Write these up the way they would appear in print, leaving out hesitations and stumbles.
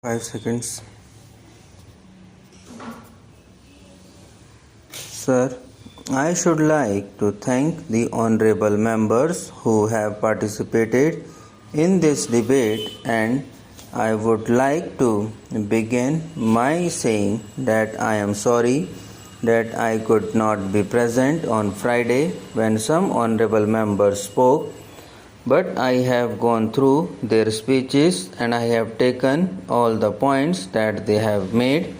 5 seconds. Sir, I should like to thank the honorable members who have participated in this debate, and I would like to begin my saying that I am sorry that I could not be present on Friday when some honorable members spoke, but I have gone through their speeches and I have taken all the points that they have made.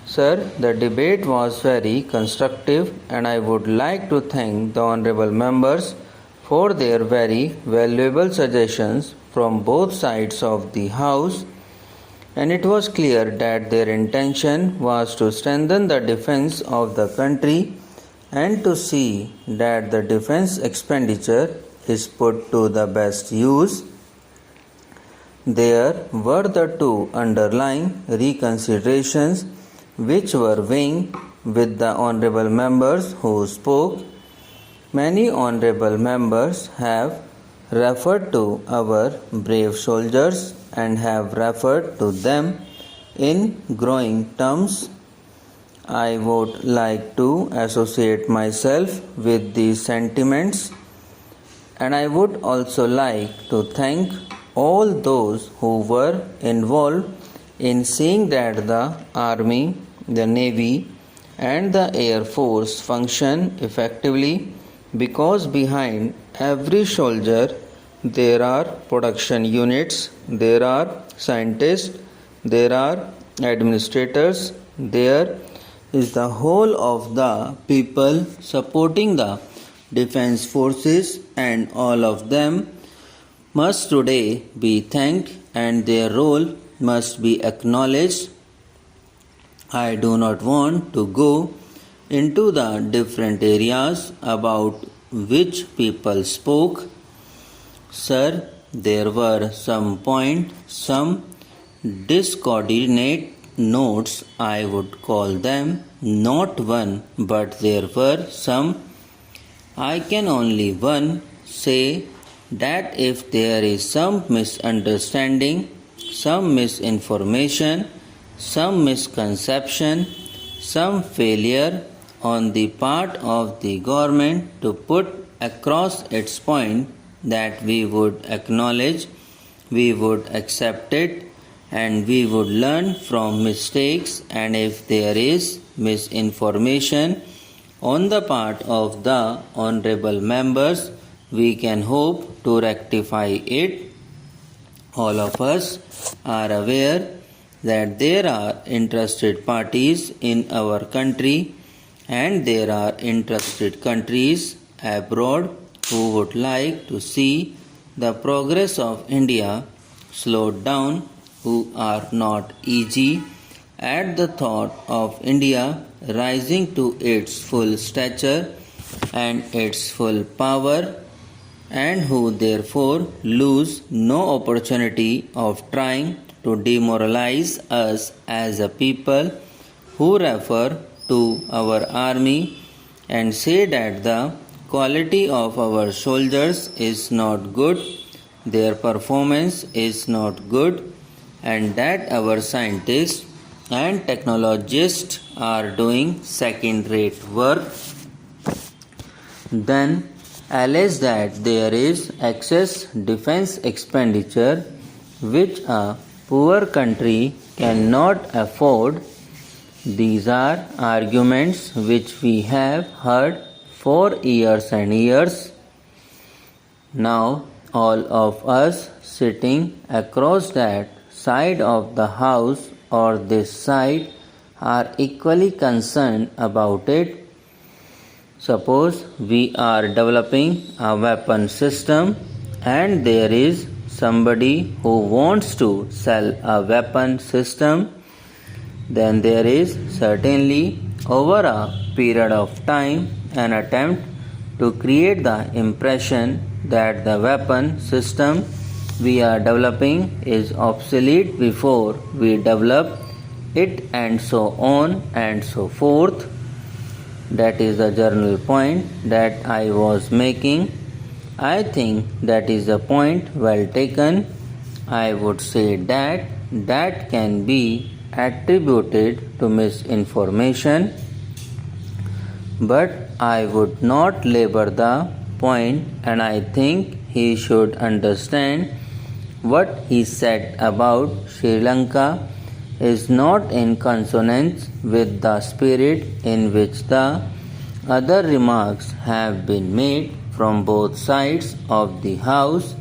Sir, the debate was very constructive and I would like to thank the honorable members for their very valuable suggestions from both sides of the House, and it was clear that their intention was to strengthen the defense of the country and to see that the defense expenditure is put to the best use. There were the two underlying reconsiderations which were weighing with the honorable members who spoke. Many honorable members have referred to our brave soldiers and have referred to them in growing terms. I would like to associate myself with these sentiments, and I would also like to thank all those who were involved in seeing that the Army, the Navy, and the Air Force function effectively, because behind every soldier there are production units, there are scientists, there are administrators, there is the whole of the people supporting the defense forces, and all of them must today be thanked and their role must be acknowledged. I do not want to go into the different areas about which people spoke. Sir, there were some discoordinate notes, I would call them, not one, but there were some. I can only say that if there is some misunderstanding, some misinformation, some misconception, some failure on the part of the government to put across its point, that we would acknowledge, we would accept it, and we would learn from mistakes. And if there is misinformation on the part of the honorable members, we can hope to rectify it. All of us are aware that there are interested parties in our country and there are interested countries abroad who would like to see the progress of India slowed down, who are not easy at the thought of India rising to its full stature and its full power, and who therefore lose no opportunity of trying to demoralize us as a people, who refer to our army and say that the quality of our soldiers is not good, their performance is not good, and that our scientists and technologists are doing second-rate work. Then allege that there is excess defense expenditure which a poor country cannot afford. These are arguments which we have heard for years and years. Now all of us sitting across that side of the house or this side are equally concerned about it. Suppose we are developing a weapon system and there is somebody who wants to sell a weapon system, then there is certainly over a period of time an attempt to create the impression that the weapon system we are developing is obsolete before we develop it, and so on and so forth. That is the general point that I was making. I think that is a point well taken. I would say that that can be attributed to misinformation, but I would not labor the point, and I think he should understand what he said about Sri Lanka is not in consonance with the spirit in which the other remarks have been made from both sides of the house.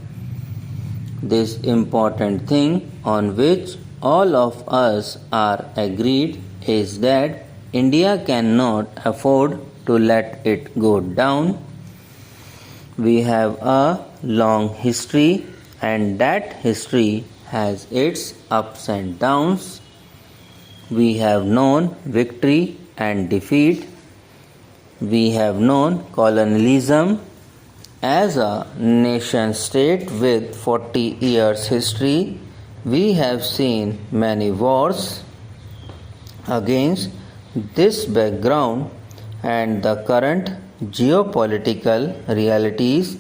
This important thing on which all of us are agreed is that India cannot afford to let it go down. We have a long history, and that history has its ups and downs. We have known victory and defeat. We have known colonialism. As a nation state with 40 years history, we have seen many wars. Against this background and the current geopolitical realities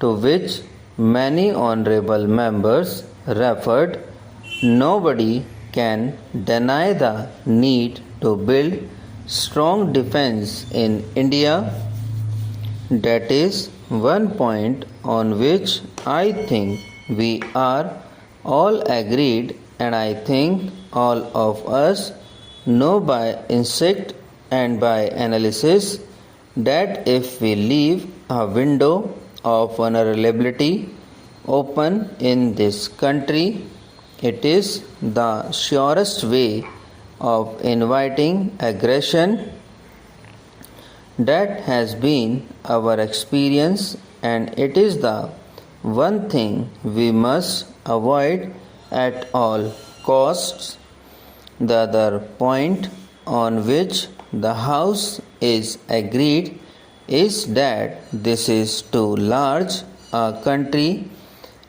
to which many honorable members referred, nobody can deny the need to build strong defense in India. That is one point on which I think we are all agreed, and I think all of us know by instinct and by analysis that if we leave a window of vulnerability open in this country, it is the surest way of inviting aggression. That has been our experience, and it is the one thing we must avoid at all costs. The other point on which the House is agreed is that this is too large a country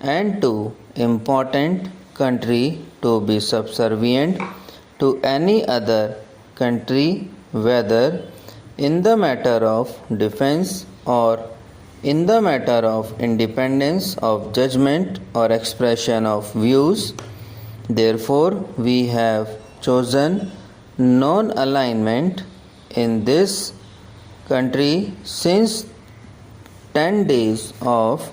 and too important country to be subservient to any other country, whether in the matter of defense or in the matter of independence of judgment or expression of views. Therefore, we have chosen non-alignment in this country since 10 days of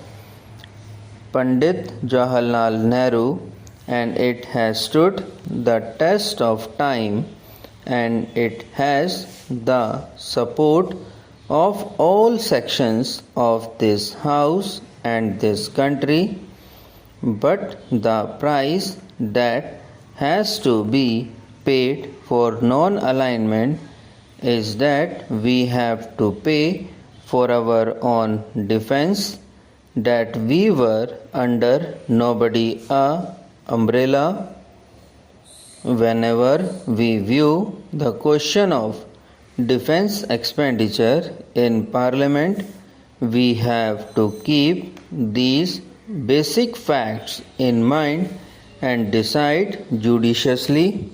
Pandit Jawaharlal Nehru, and it has stood the test of time, and it has the support of all sections of this house and this country. But the price that has to be paid for non-alignment is that we have to pay for our own defense, that we were under nobody umbrella. Whenever we view the question of defense expenditure in Parliament, we have to keep these basic facts in mind and decide judiciously.